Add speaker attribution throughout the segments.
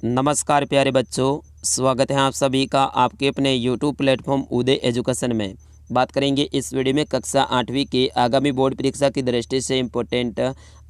Speaker 1: नमस्कार प्यारे बच्चों, स्वागत है आप सभी का आपके अपने YouTube प्लेटफॉर्म उदय एजुकेशन में। बात करेंगे इस वीडियो में कक्षा 8वीं की आगामी बोर्ड परीक्षा की दृष्टि से इम्पोर्टेंट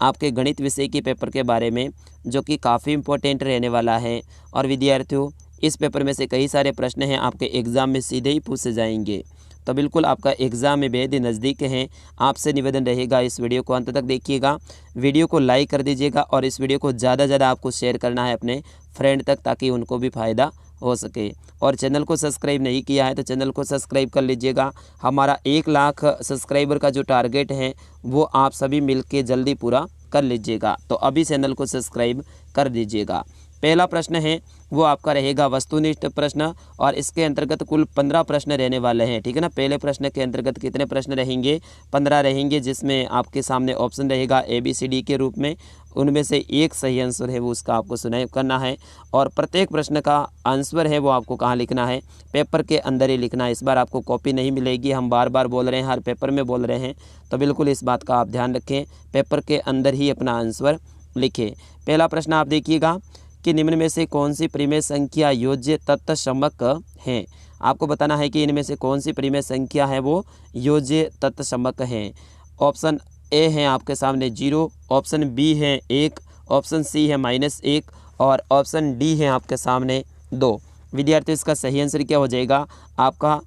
Speaker 1: आपके गणित विषय के पेपर के बारे में, जो कि काफ़ी इम्पोर्टेंट रहने वाला है। और विद्यार्थियों, इस पेपर में से कई सारे प्रश्न हैं आपके एग्ज़ाम में सीधे ही पूछे जाएंगे, तो बिल्कुल आपका एग्ज़ाम में बेहद नज़दीक है। आपसे निवेदन रहेगा इस वीडियो को अंत तक देखिएगा, वीडियो को लाइक कर दीजिएगा और इस वीडियो को ज़्यादा से ज़्यादा आपको शेयर करना है अपने फ्रेंड तक, ताकि उनको भी फ़ायदा हो सके। और चैनल को सब्सक्राइब नहीं किया है तो चैनल को सब्सक्राइब कर लीजिएगा। हमारा 1 लाख सब्सक्राइबर का जो टारगेट है वो आप सभी मिलके जल्दी पूरा कर लीजिएगा, तो अभी चैनल को सब्सक्राइब कर दीजिएगा। पहला प्रश्न है वो आपका रहेगा वस्तुनिष्ठ प्रश्न, और इसके अंतर्गत कुल 15 प्रश्न रहने वाले हैं, ठीक है ना। पहले प्रश्न के अंतर्गत कितने प्रश्न रहेंगे? 15 रहेंगे, जिसमें आपके सामने ऑप्शन रहेगा ABCD के रूप में। उनमें से एक सही आंसर है वो उसका आपको सुनाई करना है, और प्रत्येक प्रश्न का आंसर है वो आपको कहाँ लिखना है? पेपर के अंदर ही लिखना है। इस बार आपको कॉपी नहीं मिलेगी, हम बार बार बोल रहे हैं, हर पेपर में बोल रहे हैं, तो बिल्कुल इस बात का आप ध्यान रखें, पेपर के अंदर ही अपना आंसर लिखें। पहला प्रश्न आप देखिएगा कि निम्न में से कौन सी परिमेय संख्या योज्य तत्समक है। आपको बताना है कि इनमें से कौन सी परिमेय संख्या है वो योज्य तत्समक है। ऑप्शन ए है आपके सामने 0, ऑप्शन बी है 1, ऑप्शन सी है -1 और ऑप्शन डी है आपके सामने 2। विद्यार्थी, इसका सही आंसर क्या हो जाएगा? आपका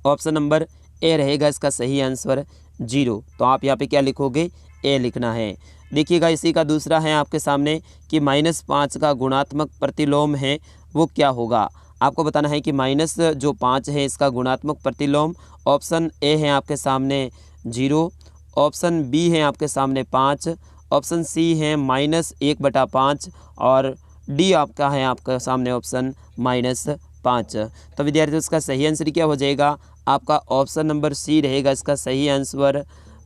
Speaker 1: ऑप्शन नंबर ए रहेगा इसका सही आंसर 0। तो आप यहाँ पे क्या लिखोगे? ए लिखना है। देखिएगा, इसी का दूसरा है आपके सामने कि -5 का गुणात्मक प्रतिलोम है वो क्या होगा। आपको बताना है कि -5 है इसका गुणात्मक प्रतिलोम। ऑप्शन ए है आपके सामने 0, ऑप्शन बी है आपके सामने 5, ऑप्शन सी है -1/5 और डी आपका है आपके सामने ऑप्शन -5। तो विद्यार्थियों, इसका सही आंसर क्या हो जाएगा? आपका ऑप्शन नंबर सी रहेगा इसका सही आंसर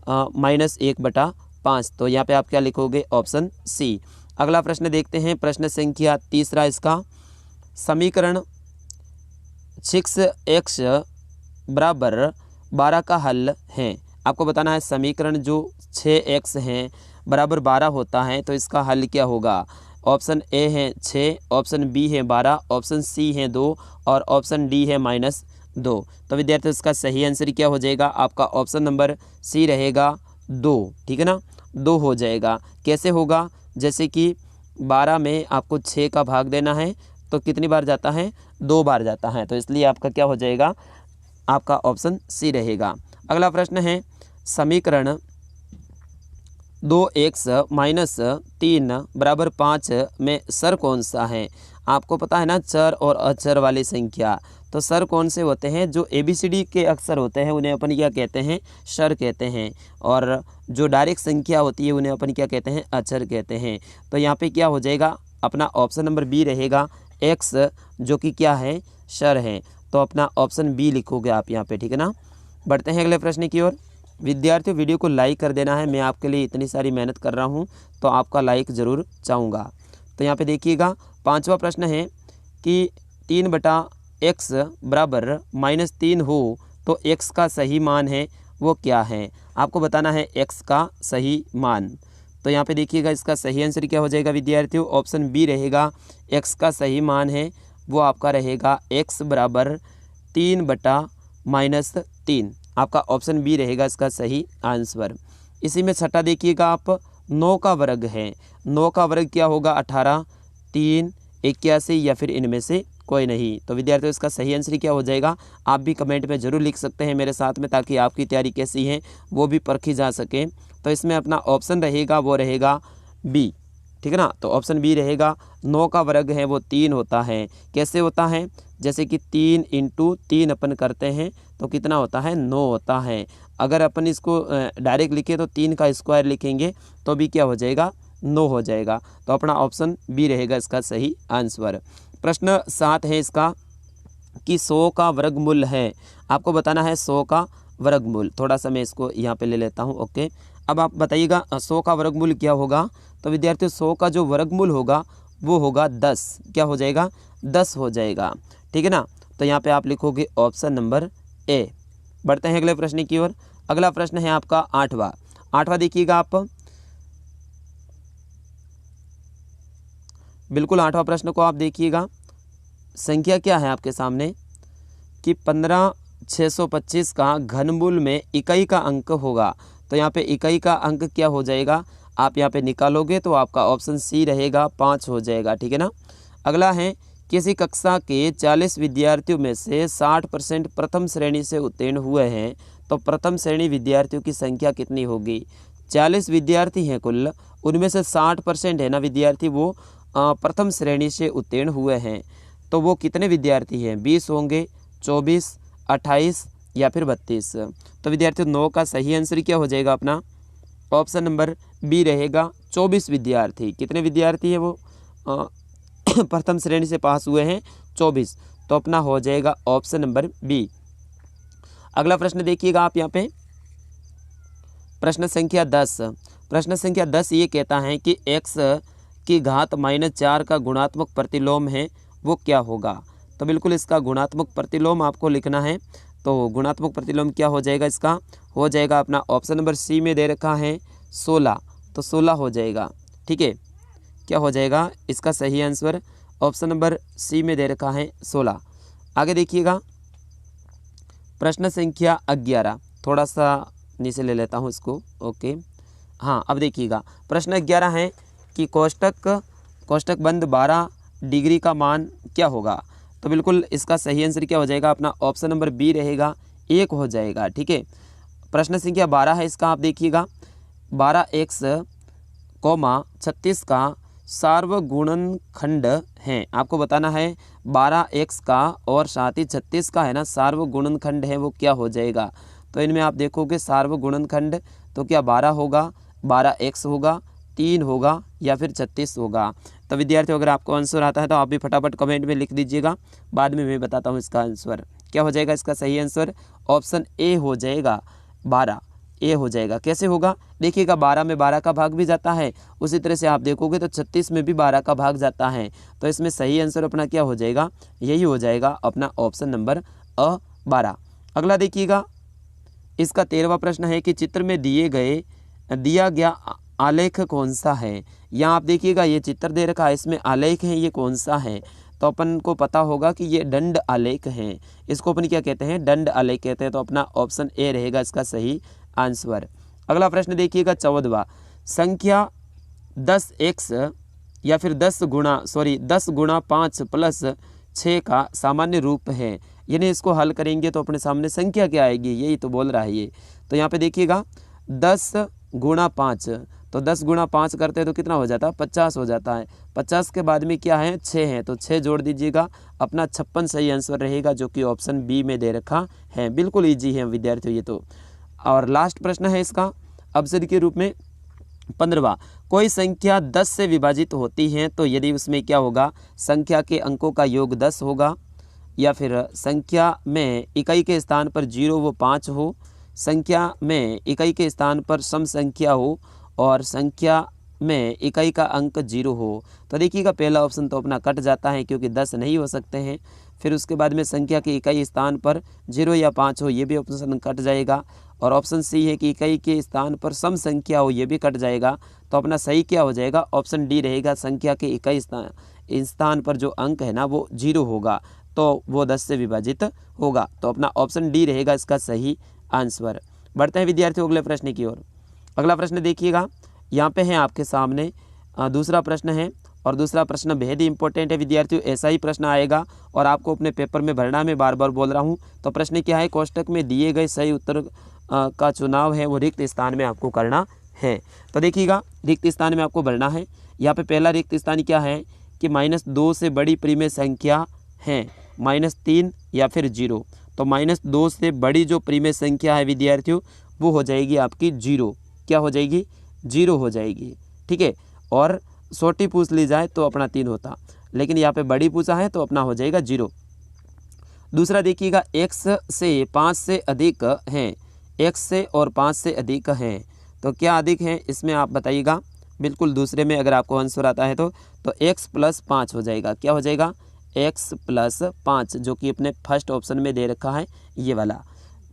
Speaker 1: -1/5। तो यहाँ पे आप क्या लिखोगे? Option C. अगला प्रश्न देखते हैं, प्रश्न संख्या 3 इसका। समीकरण 6x बराबर 12 का हल है। आपको बताना है समीकरण जो 6x हैं बराबर 12 होता है, तो इसका हल क्या होगा? ऑप्शन ए है 6, ऑप्शन बी है 12, ऑप्शन सी है 2 और ऑप्शन डी है -2। तो विद्यार्थी, इसका सही आंसर क्या हो जाएगा? आपका ऑप्शन नंबर सी रहेगा 2, ठीक है ना। 2 हो जाएगा। कैसे होगा? जैसे कि 12 में आपको 6 का भाग देना है, तो कितनी बार जाता है? 2 बार जाता है, तो इसलिए आपका क्या हो जाएगा? आपका ऑप्शन सी रहेगा। अगला प्रश्न है, समीकरण 2x - 3 बराबर 5 में सर कौन सा है? आपको पता है ना, चर और अचर वाली संख्या। तो सर कौन से होते हैं? जो ABCD के अक्षर होते हैं उन्हें अपन क्या कहते हैं? सर कहते हैं। और जो डायरेक्ट संख्या होती है उन्हें अपन क्या कहते हैं? अचर कहते हैं। तो यहाँ पे क्या हो जाएगा? अपना ऑप्शन नंबर बी रहेगा x, जो कि क्या है? सर है। तो अपना ऑप्शन बी लिखोगे आप यहाँ पे, ठीक है ना। बढ़ते हैं अगले प्रश्न की ओर। विद्यार्थियों, वीडियो को लाइक कर देना है, मैं आपके लिए इतनी सारी मेहनत कर रहा हूँ, तो आपका लाइक ज़रूर चाहूँगा। तो यहाँ पे देखिएगा, 5वां प्रश्न है कि 3/x बराबर -3 हो तो x का सही मान है वो क्या है? आपको बताना है x का सही मान। तो यहाँ पे देखिएगा, इसका सही आंसर क्या हो जाएगा विद्यार्थियों? ऑप्शन बी रहेगा x का सही मान है वो आपका रहेगा x बराबर 3/-3। आपका ऑप्शन बी रहेगा इसका सही आंसर। इसी में छठा देखिएगा आप, 9 का वर्ग है। 9 का वर्ग क्या होगा? 18, 3, 81 या फिर इनमें से कोई नहीं। तो विद्यार्थियों, इसका सही आंसर क्या हो जाएगा? आप भी कमेंट में ज़रूर लिख सकते हैं मेरे साथ में, ताकि आपकी तैयारी कैसी है वो भी परखी जा सके। तो इसमें अपना ऑप्शन रहेगा वो रहेगा बी, ठीक है ना। तो ऑप्शन बी रहेगा। 9 का वर्ग है वो 3 होता है। कैसे होता है? जैसे कि 3 × 3 अपन करते हैं तो कितना होता है? 9 होता है। अगर अपन इसको डायरेक्ट लिखे तो 3 का स्क्वायर लिखेंगे तो भी क्या हो जाएगा? 9 हो जाएगा। तो अपना ऑप्शन बी रहेगा इसका सही आंसर। प्रश्न 7 है इसका कि 100 का वर्गमूल है। आपको बताना है 100 का वर्गमूल। थोड़ा सा मैं इसको यहाँ पे ले लेता हूँ, ओके। अब आप बताइएगा 100 का वर्गमूल क्या होगा? तो विद्यार्थियों, 100 का जो वर्गमूल होगा वो होगा 10। क्या हो जाएगा? 10 हो जाएगा, ठीक है ना। तो यहाँ पे आप लिखोगे ऑप्शन नंबर ए। बढ़ते हैं अगले प्रश्न की ओर। अगला प्रश्न है आपका 8वां देखिएगा आप, बिल्कुल 8वां प्रश्न को आप देखिएगा। संख्या क्या है आपके सामने कि 15,625 का घनमूल में इकाई का अंक होगा। तो यहाँ पे इकाई का अंक क्या हो जाएगा, आप यहाँ पे निकालोगे तो आपका ऑप्शन सी रहेगा, 5 हो जाएगा। ठीक है ना। अगला है, किसी कक्षा के 40 विद्यार्थियों में से 60% प्रथम श्रेणी से उत्तीर्ण हुए हैं, तो प्रथम श्रेणी विद्यार्थियों की संख्या कितनी होगी। 40 विद्यार्थी हैं कुल, उनमें से 60% है ना विद्यार्थी वो प्रथम श्रेणी से उत्तीर्ण हुए हैं, तो वो कितने विद्यार्थी हैं, 20 होंगे, 24, 28 या फिर 32। तो विद्यार्थियों 9 का सही आंसर क्या हो जाएगा अपना, ऑप्शन नंबर बी रहेगा, 24 विद्यार्थी। कितने विद्यार्थी है वो प्रथम श्रेणी से पास हुए हैं, 24। तो अपना हो जाएगा ऑप्शन नंबर बी। अगला प्रश्न देखिएगा आप यहाँ पे, प्रश्न संख्या 10। प्रश्न संख्या 10 ये कहता है कि x की घात -4 का गुणात्मक प्रतिलोम है, वो क्या होगा। तो बिल्कुल इसका गुणात्मक प्रतिलोम आपको लिखना है। तो गुणात्मक प्रतिलोम क्या हो जाएगा, इसका हो जाएगा अपना ऑप्शन नंबर सी में दे रखा है 16, तो 16 हो जाएगा। ठीक है, क्या हो जाएगा इसका सही आंसर, ऑप्शन नंबर सी में दे रखा है 16। आगे देखिएगा, प्रश्न संख्या 11, थोड़ा सा नीचे ले लेता हूँ इसको। ओके, हाँ अब देखिएगा, प्रश्न 11 है कि कोष्टक बंद 12 डिग्री का मान क्या होगा। तो बिल्कुल इसका सही आंसर क्या हो जाएगा अपना, ऑप्शन नंबर बी रहेगा, 1 हो जाएगा। ठीक है, प्रश्न संख्या 12 है, इसका आप देखिएगा, 12x, 36 का सार्वगुणनखंड है। आपको बताना है 12x का और साथ ही 36 का है ना सार्वगुणनखंड है, वो क्या हो जाएगा। तो इनमें आप देखोगे सार्वगुणनखंड तो क्या 12 होगा, 12x होगा, 3 होगा या फिर 36 होगा। तो विद्यार्थियों अगर आपको आंसर आता है तो आप भी फटाफट कमेंट में लिख दीजिएगा, बाद में मैं बताता हूँ इसका आंसर क्या हो जाएगा। इसका सही आंसर ऑप्शन ए हो जाएगा, 12 ए हो जाएगा। कैसे होगा देखिएगा, 12 में 12 का भाग भी जाता है, उसी तरह से आप देखोगे तो 36 में भी 12 का भाग जाता है। तो इसमें सही आंसर अपना क्या हो जाएगा, यही हो जाएगा अपना ऑप्शन नंबर अ 12। अगला देखिएगा, इसका 13वां प्रश्न है कि चित्र में दिया गया आलेख कौन सा है। यहाँ आप देखिएगा ये चित्र दे रखा है, इसमें आलेख है, ये कौन सा है। तो अपन को पता होगा कि ये दंड आलेख है, इसको अपन क्या कहते हैं, दंड आलेख कहते हैं। तो अपना ऑप्शन ए रहेगा इसका सही आंसर। अगला प्रश्न देखिएगा 14वां, संख्या 10x या फिर 10 गुणा 5 प्लस 6 का सामान्य रूप है। यानी इसको हल करेंगे तो अपने सामने संख्या क्या आएगी, यही तो बोल रहा है ये। तो यहाँ पे देखिएगा 10 गुणा 5, तो 10 गुणा 5 करते हैं तो कितना हो जाता है, 50 हो जाता है। 50 के बाद में क्या है, 6 है, तो 6 जोड़ दीजिएगा, अपना 56 सही आंसर रहेगा, जो कि ऑप्शन बी में दे रखा है। बिल्कुल ईजी है विद्यार्थियों ये तो। और लास्ट प्रश्न है इसका अवसर के रूप में 15वां, कोई संख्या 10 से विभाजित होती है तो यदि उसमें क्या होगा, संख्या के अंकों का योग 10 होगा, या फिर संख्या में इकाई के स्थान पर 0 वो 5 हो, संख्या में इकाई के स्थान पर सम संख्या हो, और संख्या में इकाई का अंक 0 हो। तो देखिएगा पहला ऑप्शन तो अपना कट जाता है क्योंकि 10 नहीं हो सकते हैं। फिर उसके बाद में संख्या की इकाई स्थान पर 0 या 5 हो, ये भी ऑप्शन कट जाएगा। और ऑप्शन सी है कि इकाई के स्थान पर सम संख्या हो, ये भी कट जाएगा। तो अपना सही क्या हो जाएगा, ऑप्शन डी रहेगा, संख्या के इकाई स्थान पर जो अंक है ना वो 0 होगा, तो वो 10 से विभाजित होगा। तो अपना ऑप्शन डी रहेगा इसका सही आंसर। बढ़ते हैं विद्यार्थियों अगले प्रश्न की ओर। अगला प्रश्न देखिएगा, यहाँ पे है आपके सामने दूसरा प्रश्न है, और दूसरा प्रश्न बेहद ही इंपॉर्टेंट है विद्यार्थियों। ऐसा ही प्रश्न आएगा और आपको अपने पेपर में भरना, मैं बार बार बोल रहा हूँ। तो प्रश्न क्या है, कोष्टक में दिए गए सही उत्तर का चुनाव है वो रिक्त स्थान में आपको करना है। तो देखिएगा रिक्त स्थान में आपको भरना है। यहाँ पे पहला रिक्त स्थान क्या है कि -2 से बड़ी परिमेय संख्या है, -3 या फिर 0। तो -2 से बड़ी जो परिमेय संख्या है विद्यार्थियों वो हो जाएगी आपकी 0। क्या हो जाएगी, 0 हो जाएगी। ठीक है, और छोटी पूछ ली जाए तो अपना 3 होता, लेकिन यहाँ पे बड़ी पूछा है तो अपना हो जाएगा 0। दूसरा देखिएगा, x से 5 से अधिक हैं, x से और 5 से अधिक हैं, तो क्या अधिक है इसमें आप बताइएगा। बिल्कुल दूसरे में अगर आपको आंसर आता है तो x + 5 हो जाएगा। क्या हो जाएगा, x + 5, जो कि अपने फर्स्ट ऑप्शन में दे रखा है ये वाला।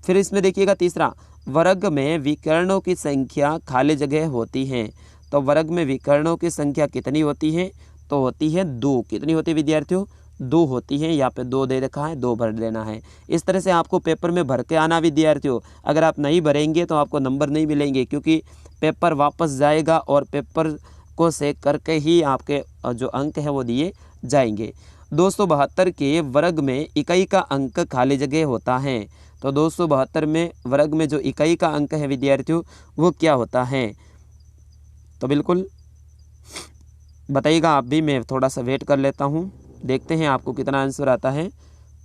Speaker 1: फिर इसमें देखिएगा तीसरा, वर्ग में विकर्णों की संख्या खाली जगह होती है। तो वर्ग में विकर्णों की संख्या कितनी होती है, तो तो होती है 2। कितनी होती है विद्यार्थियों? 2 होती है। यहाँ पे 2 दे रखा है, 2 भर देना है। इस तरह से आपको पेपर में भर के आना विद्यार्थियों। अगर आप नहीं भरेंगे तो आपको नंबर नहीं मिलेंगे, क्योंकि पेपर वापस जाएगा और पेपर को चेक करके ही आपके जो अंक है वो दिए जाएंगे। 272 के वर्ग में इकाई का अंक खाली जगह होता है। तो 272 में वर्ग में जो इकाई का अंक है विद्यार्थियों वो क्या होता है? तो बिल्कुल बताइएगा आप भी, मैं थोड़ा सा वेट कर लेता हूँ, देखते हैं आपको कितना आंसर आता है।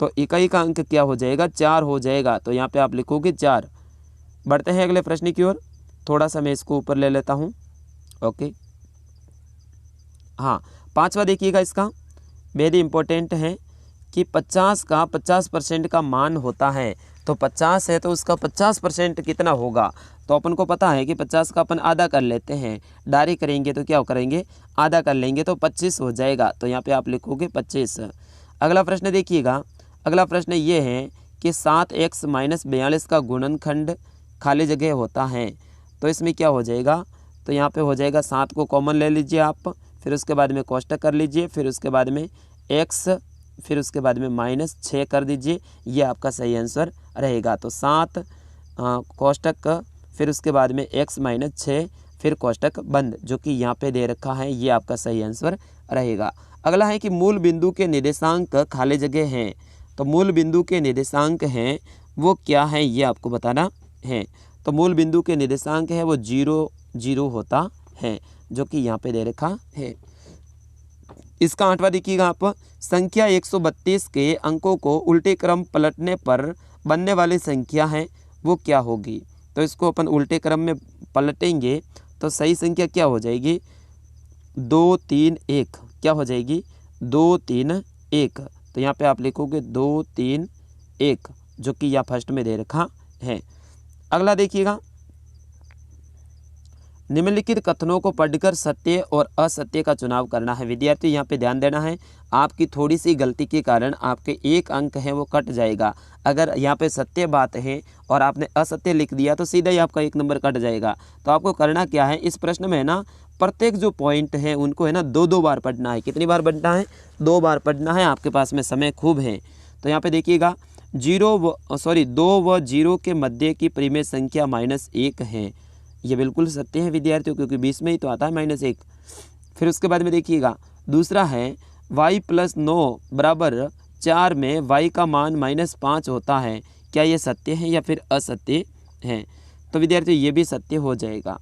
Speaker 1: तो इकाई का अंक क्या हो जाएगा? 4 हो जाएगा। तो यहाँ पे आप लिखोगे 4। बढ़ते हैं अगले प्रश्न की ओर। थोड़ा सा मैं इसको ऊपर ले लेता हूँ। ओके, हाँ, 5वां देखिएगा, इसका वेरी इंपॉर्टेंट है कि 50 का 50% का मान होता है। तो 50 है तो उसका 50% कितना होगा? तो अपन को पता है कि 50 का अपन आधा कर लेते हैं। डायरी करेंगे तो क्या करेंगे? आधा कर लेंगे तो 25 हो जाएगा। तो यहाँ पे आप लिखोगे 25। अगला प्रश्न देखिएगा। अगला प्रश्न ये है कि 7x - 42 का गुणनखंड खाली जगह होता है। तो इसमें क्या हो जाएगा? तो यहाँ पे हो जाएगा 7 को कॉमन ले लीजिए आप, फिर उसके बाद में कोष्टक कर लीजिए, फिर उसके बाद में x, फिर उसके बाद में -6 कर दीजिए। ये आपका सही आंसर रहेगा। तो 7 कोष्टक, फिर उसके बाद में x - 6, फिर कोष्टक बंद, जो कि यहाँ पे दे रखा है, ये आपका सही आंसर रहेगा। अगला है कि मूल बिंदु के निर्देशांक खाली जगह हैं। तो मूल बिंदु के निर्देशांक हैं वो क्या है, ये आपको बताना है। तो मूल बिंदु के निर्देशांक है वो 0, 0 होता है, जो कि यहाँ पे दे रखा है। इसका 8वां देखिएगा आप। संख्या 132 के अंकों को उल्टे क्रम पलटने पर बनने वाली संख्या है वो क्या होगी? तो इसको अपन उल्टे क्रम में पलटेंगे तो सही संख्या क्या हो जाएगी? 2 3 1। क्या हो जाएगी? 2 3 1। तो यहाँ पे आप लिखोगे 2 3 1, जो कि यहाँ फर्स्ट में दे रखा है। अगला देखिएगा। निम्नलिखित कथनों को पढ़कर सत्य और असत्य का चुनाव करना है। विद्यार्थी यहाँ पे ध्यान देना है, आपकी थोड़ी सी गलती के कारण आपके 1 अंक है वो कट जाएगा। अगर यहाँ पे सत्य बात है और आपने असत्य लिख दिया तो सीधा ही आपका 1 नंबर कट जाएगा। तो आपको करना क्या है, इस प्रश्न में है ना, प्रत्येक जो पॉइंट है उनको है ना 2-2 बार पढ़ना है। कितनी बार पढ़ना है? 2 बार पढ़ना है। आपके पास में समय खूब है। तो यहाँ पे देखिएगा, 2 व 0 के मध्य की परिमेय संख्या -1 है। ये बिल्कुल सत्य है विद्यार्थियों, क्योंकि 20 में ही तो आता है -1। फिर उसके बाद में देखिएगा, दूसरा है y + 9 = 4 में y का मान -5 होता है। क्या ये सत्य है या फिर असत्य है? तो विद्यार्थियों ये भी सत्य हो जाएगा।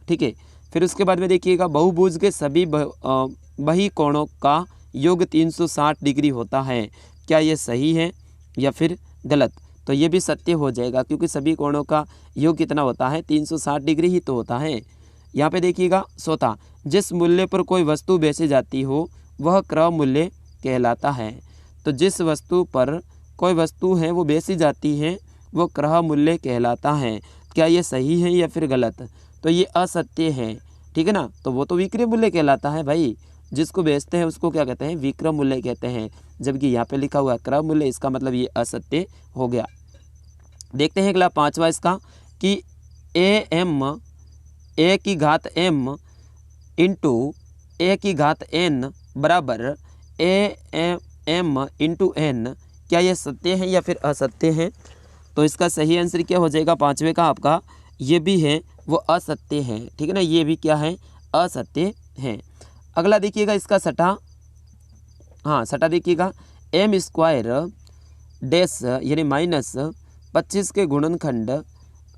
Speaker 1: ठीक है। फिर उसके बाद में देखिएगा, बहुभुज के सभी बहिकोणों का योग 360 डिग्री होता है। क्या ये सही है या फिर गलत? तो ये भी सत्य हो जाएगा, क्योंकि सभी कोणों का योग कितना होता है? 360 डिग्री ही तो होता है। यहाँ पे देखिएगा, चौथा, जिस मूल्य पर कोई वस्तु बेची जाती हो वह क्रय मूल्य कहलाता है। तो जिस वस्तु पर कोई वस्तु है वो बेची जाती है वो क्रय मूल्य कहलाता है। क्या ये सही है या फिर गलत? तो ये असत्य है। ठीक है ना। तो वो तो विक्रय मूल्य कहलाता है भाई। जिसको बेचते हैं उसको क्या कहते हैं? विक्रय मूल्य कहते हैं। जबकि यहाँ पे लिखा हुआ है क्रय मूल्य, इसका मतलब ये असत्य हो गया। देखते हैं अगला 5वां इसका कि a की घात m इंटू a की घात n बराबर am इंटू n। क्या ये सत्य है या फिर असत्य है? तो इसका सही आंसर क्या हो जाएगा 5वें का आपका? ये भी है वो असत्य है। ठीक है ना। ये भी क्या है? असत्य है। अगला देखिएगा इसका छठा। हाँ, छठा देखिएगा, m² डैश यानी -25 के गुणनखंड।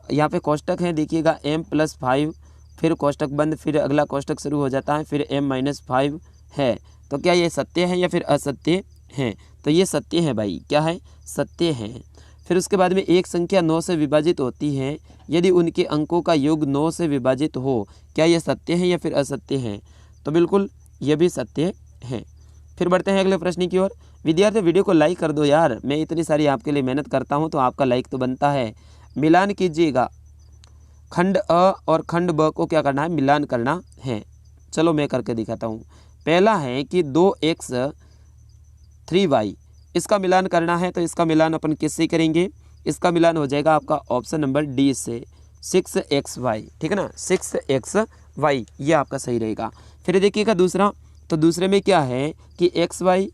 Speaker 1: यहाँ पे कोष्टक है, देखिएगा m + 5, फिर कोष्टक बंद, फिर अगला कोष्टक शुरू हो जाता है, फिर m - 5 है। तो क्या ये सत्य है या फिर असत्य है? तो ये सत्य है भाई। क्या है? सत्य है। फिर उसके बाद में एक संख्या 9 से विभाजित होती है यदि उनके अंकों का योग 9 से विभाजित हो। क्या ये सत्य है या फिर असत्य है? तो बिल्कुल ये भी सत्य है। फिर बढ़ते हैं अगले प्रश्न की ओर। विद्यार्थी वीडियो को लाइक कर दो यार, मैं इतनी सारी आपके लिए मेहनत करता हूं तो आपका लाइक तो बनता है। मिलान कीजिएगा, खंड अ और खंड ब को क्या करना है? मिलान करना है। चलो मैं करके दिखाता हूँ। पहला है कि 2x 3y, इसका मिलान करना है। तो इसका मिलान अपन किससे करेंगे? इसका मिलान हो जाएगा आपका ऑप्शन नंबर डी से, 6xy। ठीक है ना, 6xy, ये आपका सही रहेगा। फिर देखिएगा दूसरा, तो दूसरे में क्या है कि एक्स वाई,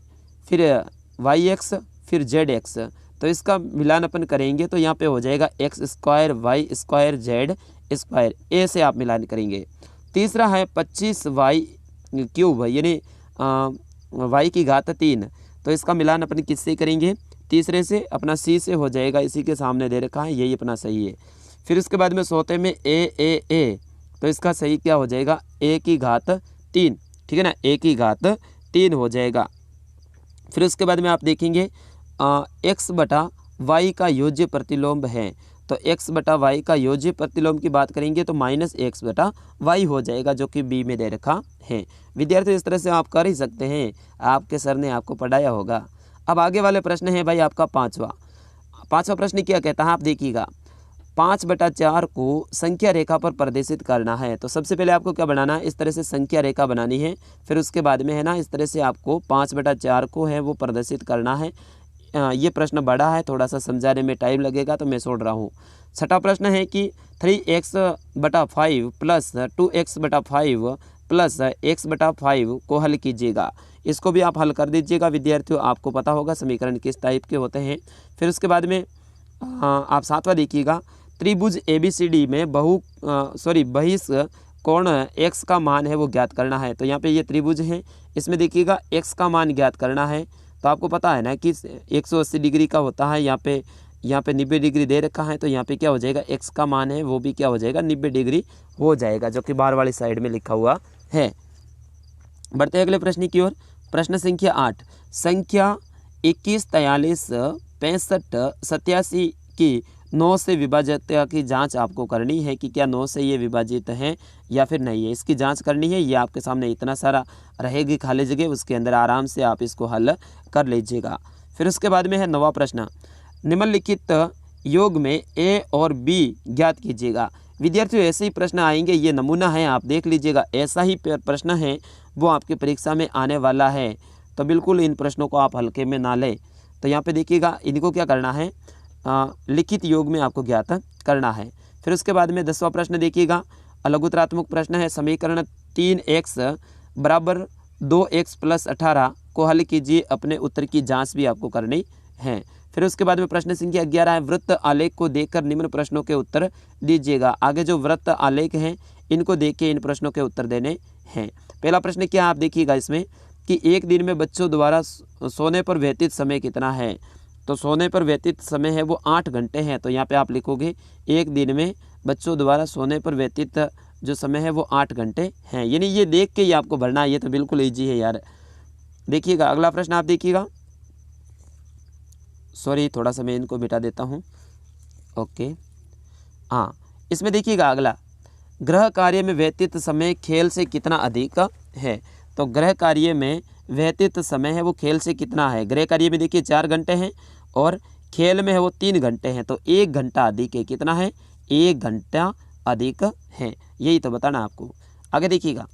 Speaker 1: फिर वाई एक्स, फिर जेड एक्स। तो इसका मिलान अपन करेंगे तो यहाँ पे हो जाएगा X square Y square Z square, A से आप मिलान करेंगे। तीसरा है 25 वाई क्यूब, यानी वाई की घात 3। तो इसका मिलान अपन किससे करेंगे, तीसरे से, अपना सी से हो जाएगा, इसी के सामने दे रखा है, यही अपना सही है। फिर उसके बाद में चौथे में ए, तो इसका सही क्या हो जाएगा, ए की घात 3, ठीक है ना, ए की घात 3 हो जाएगा। फिर उसके बाद में आप देखेंगे एक्स बटा वाई का योज्य प्रतिलोम है, तो एक्स बटा वाई का योज्य प्रतिलोम की बात करेंगे तो माइनस एक्स बटा वाई हो जाएगा, जो कि बी में दे रखा है। विद्यार्थियों इस तरह से आप कर ही सकते हैं, आपके सर ने आपको पढ़ाया होगा। अब आगे वाले प्रश्न है भाई आपका पाँचवा प्रश्न क्या कहता है, आप देखिएगा 5/4 को संख्या रेखा पर प्रदर्शित करना है। तो सबसे पहले आपको क्या बनाना है, इस तरह से संख्या रेखा बनानी है। फिर उसके बाद में है ना, इस तरह से आपको 5/4 को है वो प्रदर्शित करना है। ये प्रश्न बड़ा है, थोड़ा सा समझाने में टाइम लगेगा तो मैं छोड़ रहा हूँ। छठा प्रश्न है कि 3x/5 plus 2x/5 plus x/5 को हल कीजिएगा। इसको भी आप हल कर दीजिएगा विद्यार्थियों, आपको पता होगा समीकरण किस टाइप के होते हैं। फिर उसके बाद में आप 7वां देखिएगा, त्रिभुज ABCD में बहिष कोण x का मान है वो ज्ञात करना है। तो यहाँ पे ये त्रिभुज है, इसमें देखिएगा x का मान ज्ञात करना है। तो आपको पता है ना कि 180 डिग्री का होता है, यहाँ पे 90 डिग्री दे रखा है, तो यहाँ पे क्या हो जाएगा, x का मान है वो भी क्या हो जाएगा, 90 डिग्री हो जाएगा, जो कि बाहर वाली साइड में लिखा हुआ है। बढ़ते अगले प्रश्न की ओर। प्रश्न संख्या 8, संख्या 21, 43, 65, 87 की 9 से विभाज्यता की जांच आपको करनी है कि क्या 9 से ये विभाजित है या फिर नहीं है, इसकी जांच करनी है। ये आपके सामने इतना सारा रहेगी खाली जगह, उसके अंदर आराम से आप इसको हल कर लीजिएगा। फिर उसके बाद में है 9वां प्रश्न, निम्नलिखित योग में ए और बी ज्ञात कीजिएगा। विद्यार्थियों ऐसे ही प्रश्न आएंगे, ये नमूना है, आप देख लीजिएगा, ऐसा ही प्रश्न है वो आपकी परीक्षा में आने वाला है। तो बिल्कुल इन प्रश्नों को आप हल्के में ना लें। तो यहाँ पे देखिएगा, इनको क्या करना है, लिखित योग में आपको ज्ञात करना है। फिर उसके बाद में 10वां प्रश्न देखिएगा, लघुत्तरात्मक प्रश्न है, समीकरण 3x बराबर 2x प्लस 18 को हल कीजिए, अपने उत्तर की जांच भी आपको करनी है। फिर उसके बाद में प्रश्न संख्या 11 है, वृत्त आलेख को देखकर निम्न प्रश्नों के उत्तर दीजिएगा। आगे जो वृत्त आलेख हैं इनको देख के इन प्रश्नों के उत्तर देने हैं। पहला प्रश्न क्या आप देखिएगा इसमें कि एक दिन में बच्चों द्वारा सोने पर व्यतीत समय कितना है। तो सोने पर व्यतीत समय है वो 8 घंटे हैं। तो यहाँ पे आप लिखोगे एक दिन में बच्चों द्वारा सोने पर व्यतीत जो समय है वो 8 घंटे हैं, यानी ये देख के ही आपको भरना है। ये तो बिल्कुल ईजी है यार। देखिएगा अगला प्रश्न आप देखिएगा, सॉरी थोड़ा सा मैं इनको मिटा देता हूँ। ओके, हाँ, इसमें देखिएगा अगला, गृह कार्य में व्यतीत समय खेल से कितना अधिक है। तो गृह कार्य में व्यतीत समय है वो खेल से कितना है। गृह कार्य में देखिए 4 घंटे हैं और खेल में है वो 3 घंटे हैं, तो 1 घंटा अधिक है। कितना है, 1 घंटा अधिक है, यही तो बताना आपको। आगे देखिएगा,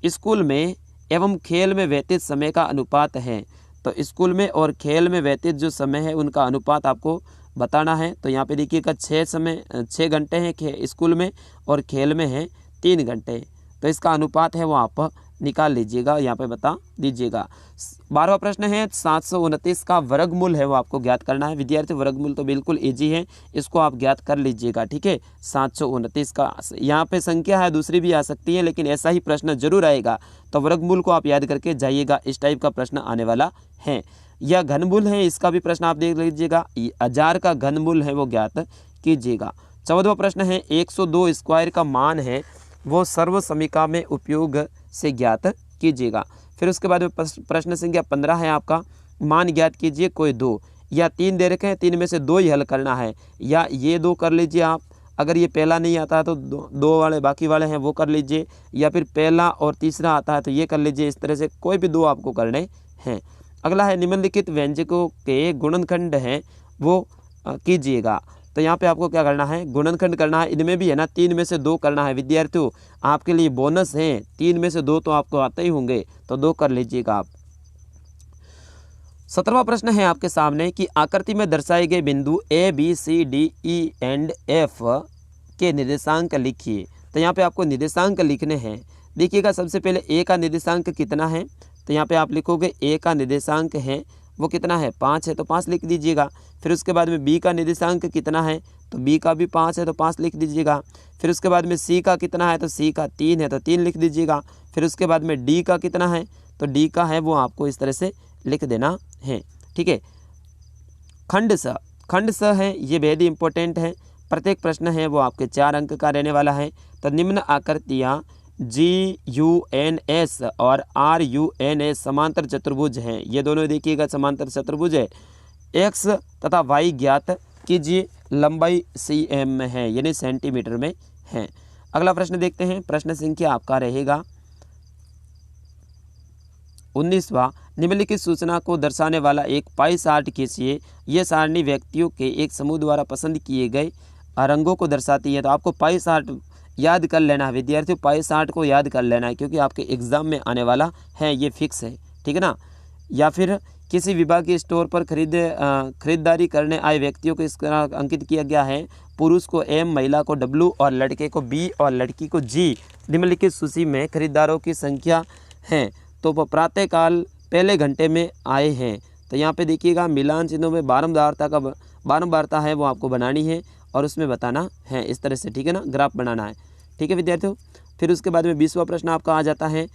Speaker 1: स्कूल में एवं खेल में व्यतीत समय का अनुपात है। तो स्कूल में और खेल में व्यतीत जो समय है उनका अनुपात आपको बताना है। तो यहाँ पे देखिएगा 6 घंटे हैं स्कूल में और खेल में है 3 घंटे। तो इसका अनुपात है वो आप निकाल लीजिएगा, यहाँ पे बता दीजिएगा। 12वां प्रश्न है, 729 का वर्गमूल है वो आपको ज्ञात करना है। विद्यार्थी वर्गमूल तो बिल्कुल इजी है, इसको आप ज्ञात कर लीजिएगा, ठीक है। 729 का यहाँ पे संख्या है, दूसरी भी आ सकती है, लेकिन ऐसा ही प्रश्न जरूर आएगा। तो वर्गमूल को आप याद करके जाइएगा, इस टाइप का प्रश्न आने वाला है। यह घनमूल है, इसका भी प्रश्न आप देख लीजिएगा। 1000 का घनमूल है वो ज्ञात कीजिएगा। 14वां प्रश्न है, 102 स्क्वायर का मान है वो सर्व समीकरण में उपयोग से ज्ञात कीजिएगा। फिर उसके बाद में प्रश्न संख्या 15 है आपका, मान ज्ञात कीजिए कोई 2 या 3 दे रखे हैं, 3 में से 2 ही हल करना है, या ये 2 कर लीजिए आप। अगर ये पहला नहीं आता है तो 2 वाले बाकी वाले हैं वो कर लीजिए, या फिर पहला और तीसरा आता है तो ये कर लीजिए। इस तरह से कोई भी 2 आपको करने हैं। अगला है, निम्नलिखित व्यंजकों के गुणनखंड हैं वो कीजिएगा। तो यहाँ पे आपको क्या करना है, गुणनखंड करना है। इनमें भी है ना 3 में से 2 करना है। विद्यार्थियों आपके लिए बोनस है, 3 में से 2 तो आपको आते ही होंगे, तो 2 कर लीजिएगा आप। 17वां प्रश्न है आपके सामने कि आकृति में दर्शाए गए बिंदु A, B, C, D, E and F के निर्देशांक लिखिए। तो यहाँ पे आपको निर्देशांक लिखने हैं। देखिएगा सबसे पहले ए का निर्देशांक कितना है, तो यहाँ पे आप लिखोगे ए का निर्देशांक है वो कितना है 5 है, तो 5 लिख दीजिएगा। फिर उसके बाद में बी का निर्देशांक कितना है, तो बी का भी 5 है, तो 5 लिख दीजिएगा। फिर उसके बाद में सी का कितना है, तो सी का 3 है, तो 3 लिख दीजिएगा। फिर उसके बाद में डी का कितना है, तो डी का है वो आपको इस तरह से लिख देना है। ठीक है। खंड स है, ये बेहद ही इंपॉर्टेंट है। प्रत्येक प्रश्न है वो आपके 4 अंक का रहने वाला है। तो निम्न आकृतियाँ GUNS और RUNS समांतर चतुर्भुज हैं। ये दोनों देखिएगा समांतर चतुर्भुज है। X तथा Y ज्ञात कीजिए, लंबाई cm में है यानी सेंटीमीटर में है। अगला प्रश्न देखते हैं। प्रश्न संख्या आपका रहेगा 19वां। निम्नलिखित सूचना को दर्शाने वाला एक पाई चार्ट खींचिए। यह सारणी व्यक्तियों के एक समूह द्वारा पसंद किए गए रंगों को दर्शाती है। तो आपको पाई चार्ट याद कर लेना है विद्यार्थियों, पाई चार्ट को याद कर लेना है क्योंकि आपके एग्जाम में आने वाला है, ये फिक्स है। ठीक है ना। या फिर किसी विभागीय स्टोर पर खरीदारी करने आए व्यक्तियों को इस तरह अंकित किया गया है। पुरुष को M, महिला को W और लड़के को B और लड़की को G। निम्नलिखित सूची में खरीदारों की संख्या है। तो वो प्रातःकाल पहले घंटे में आए हैं। तो यहाँ पे देखिएगा मिलान चिन्हों में बारंबारता है वो आपको बनानी है और उसमें बताना है इस तरह से। ठीक है ना, ग्राफ बनाना है। ठीक है विद्यार्थियों। फिर उसके बाद में 20वां प्रश्न आपका आ जाता है।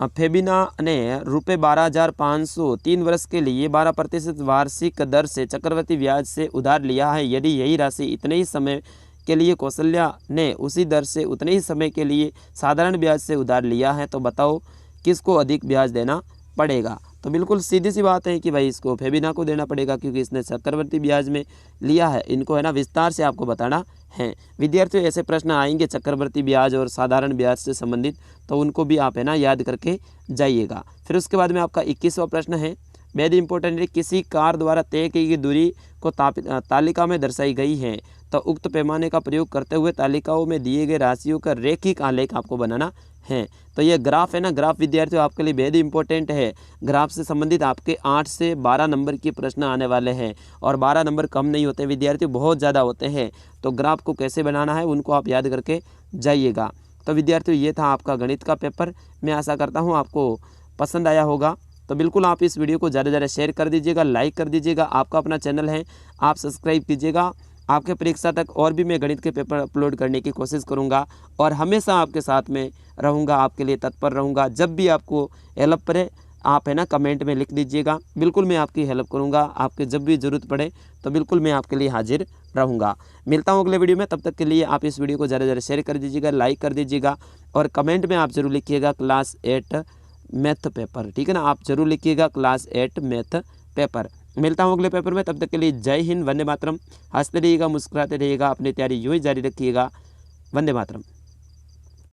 Speaker 1: फेबिना ने ₹12,500 3 वर्ष के लिए 12% वार्षिक दर से चक्रवृद्धि ब्याज से उधार लिया है। यदि यही राशि इतने ही समय के लिए कौशल्या ने उसी दर से उतने ही समय के लिए साधारण ब्याज से उधार लिया है, तो बताओ किसको अधिक ब्याज देना पड़ेगा। तो बिल्कुल सीधी सी बात है कि भाई इसको फेबिना को देना पड़ेगा क्योंकि इसने चक्रवृद्धि ब्याज में लिया है। इनको है ना विस्तार से आपको बताना है। विद्यार्थियों ऐसे प्रश्न आएंगे चक्रवृद्धि ब्याज और साधारण ब्याज से संबंधित, तो उनको भी आप है ना याद करके जाइएगा। फिर उसके बाद में आपका 21वां प्रश्न है, बेहद इंपॉर्टेंट है। किसी कार द्वारा तय की गई दूरी को तालिका में दर्शाई गई है, तो उक्त पैमाने का प्रयोग करते हुए तालिकाओं में दिए गए राशियों का रैखिक आलेख आपको बनाना है। तो ये ग्राफ है ना, ग्राफ विद्यार्थियों आपके लिए बेहद इंपॉर्टेंट है। ग्राफ से संबंधित आपके 8 से 12 नंबर के प्रश्न आने वाले हैं और 12 नंबर कम नहीं होते विद्यार्थियों, बहुत ज़्यादा होते हैं। तो ग्राफ को कैसे बनाना है उनको आप याद करके जाइएगा। तो विद्यार्थियों ये था आपका गणित का पेपर। मैं आशा करता हूँ आपको पसंद आया होगा। तो बिल्कुल आप इस वीडियो को ज़्यादा से ज़्यादा शेयर कर दीजिएगा, लाइक कर दीजिएगा। आपका अपना चैनल है, आप सब्सक्राइब कीजिएगा। आपके परीक्षा तक और भी मैं गणित के पेपर अपलोड करने की कोशिश करूंगा और हमेशा आपके साथ में रहूंगा, आपके लिए तत्पर रहूंगा। जब भी आपको हेल्प पड़े आप है ना कमेंट में लिख दीजिएगा, बिल्कुल मैं आपकी हेल्प करूंगा। आपके जब भी ज़रूरत पड़े तो बिल्कुल मैं आपके लिए हाजिर रहूंगा। मिलता हूं अगले वीडियो में, तब तक के लिए आप इस वीडियो को ज़्यादा से ज़्यादा शेयर कर दीजिएगा, लाइक कर दीजिएगा और कमेंट में आप ज़रूर लिखिएगा क्लास 8 मैथ पेपर। ठीक है ना, आप जरूर लिखिएगा क्लास 8 मैथ पेपर। मिलता हूँ अगले पेपर में, तब तक के लिए जय हिंद, वंदे मातरम। हंसते रहिएगा, मुस्कुराते रहिएगा, अपनी तैयारी यूँ ही जारी रखिएगा। वंदे मातरम।